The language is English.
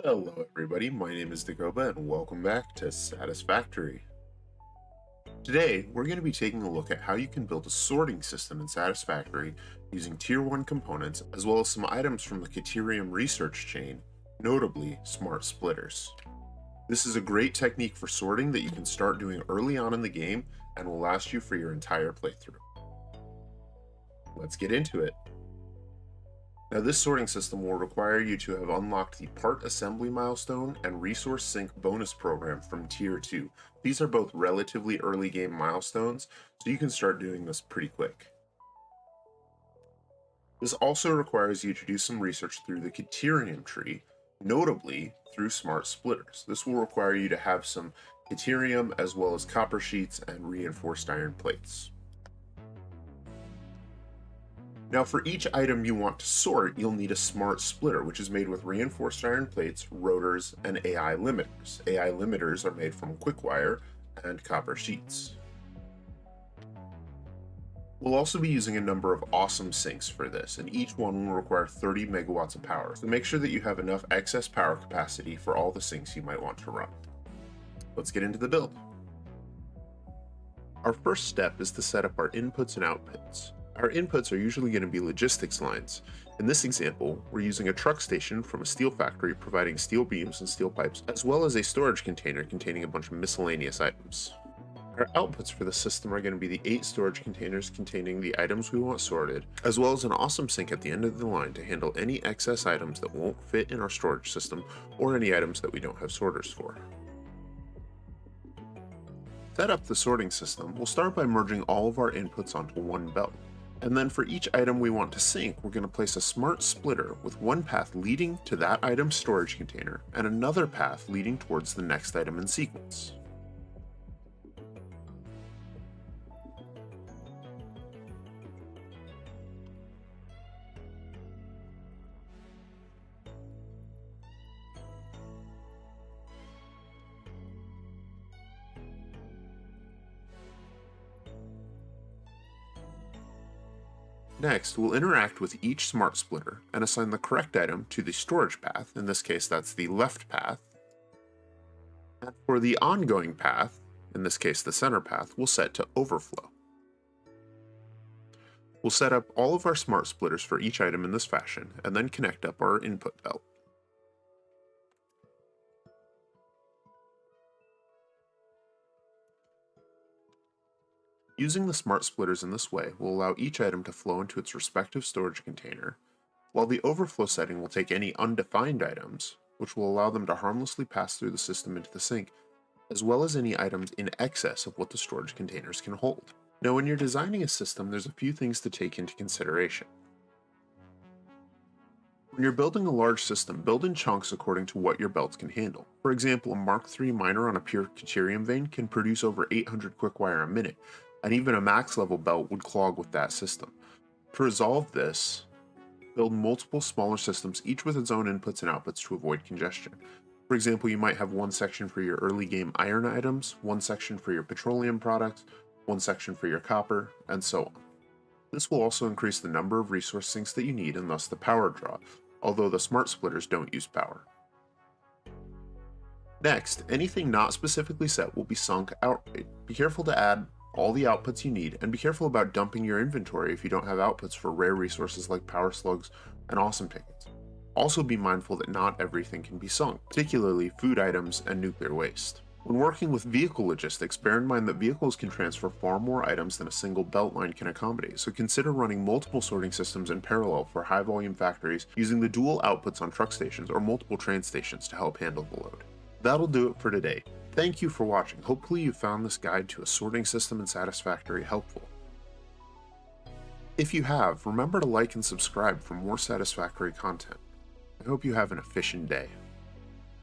Hello everybody, my name is Dakoba and welcome back to Satisfactory. Today, we're going to be taking a look at how you can build a sorting system in Satisfactory using Tier 1 components as well as some items from the Caterium research chain, notably smart splitters. This is a great technique for sorting that you can start doing early on in the game and will last you for your entire playthrough. Let's get into it. Now, this sorting system will require you to have unlocked the Part Assembly milestone and Resource Sync bonus program from Tier 2. These are both relatively early game milestones, so you can start doing this pretty quick. This also requires you to do some research through the Caterium tree, notably through smart splitters. This will require you to have some Caterium as well as copper sheets and reinforced iron plates. Now, for each item you want to sort, you'll need a smart splitter, which is made with reinforced iron plates, rotors, and AI limiters. AI limiters are made from quick wire and copper sheets. We'll also be using a number of awesome sinks for this, and each one will require 30 megawatts of power, so make sure that you have enough excess power capacity for all the sinks you might want to run. Let's get into the build. Our first step is to set up our inputs and outputs. Our inputs are usually going to be logistics lines. In this example, we're using a truck station from a steel factory providing steel beams and steel pipes, as well as a storage container containing a bunch of miscellaneous items. Our outputs for the system are going to be the 8 storage containers containing the items we want sorted, as well as an awesome sink at the end of the line to handle any excess items that won't fit in our storage system or any items that we don't have sorters for. To set up the sorting system, we'll start by merging all of our inputs onto one belt. And then for each item we want to sync, we're going to place a smart splitter with one path leading to that item's storage container and another path leading towards the next item in sequence. Next, we'll interact with each smart splitter and assign the correct item to the storage path. In this case, that's the left path. And for the ongoing path, in this case the center path, we'll set to overflow. We'll set up all of our smart splitters for each item in this fashion, and then connect up our input belt. Using the smart splitters in this way will allow each item to flow into its respective storage container, while the overflow setting will take any undefined items, which will allow them to harmlessly pass through the system into the sink, as well as any items in excess of what the storage containers can hold. Now, when you're designing a system, there's a few things to take into consideration. When you're building a large system, build in chunks according to what your belts can handle. For example, a Mark III miner on a pure Caterium vein can produce over 800 quick wire a minute, and even a max level belt would clog with that system. To resolve this, build multiple smaller systems, each with its own inputs and outputs to avoid congestion. For example, you might have one section for your early game iron items, one section for your petroleum products, one section for your copper, and so on. This will also increase the number of resource sinks that you need and thus the power draw, although the smart splitters don't use power. Next, anything not specifically set will be sunk outright. Be careful to add all the outputs you need, and be careful about dumping your inventory if you don't have outputs for rare resources like power slugs and awesome tickets. Also be mindful that not everything can be sunk, particularly food items and nuclear waste. When working with vehicle logistics, bear in mind that vehicles can transfer far more items than a single belt line can accommodate, so consider running multiple sorting systems in parallel for high volume factories using the dual outputs on truck stations or multiple train stations to help handle the load. That'll do it for today. Thank you for watching. Hopefully you found this guide to a sorting system in Satisfactory helpful. If you have, remember to like and subscribe for more Satisfactory content. I hope you have an efficient day.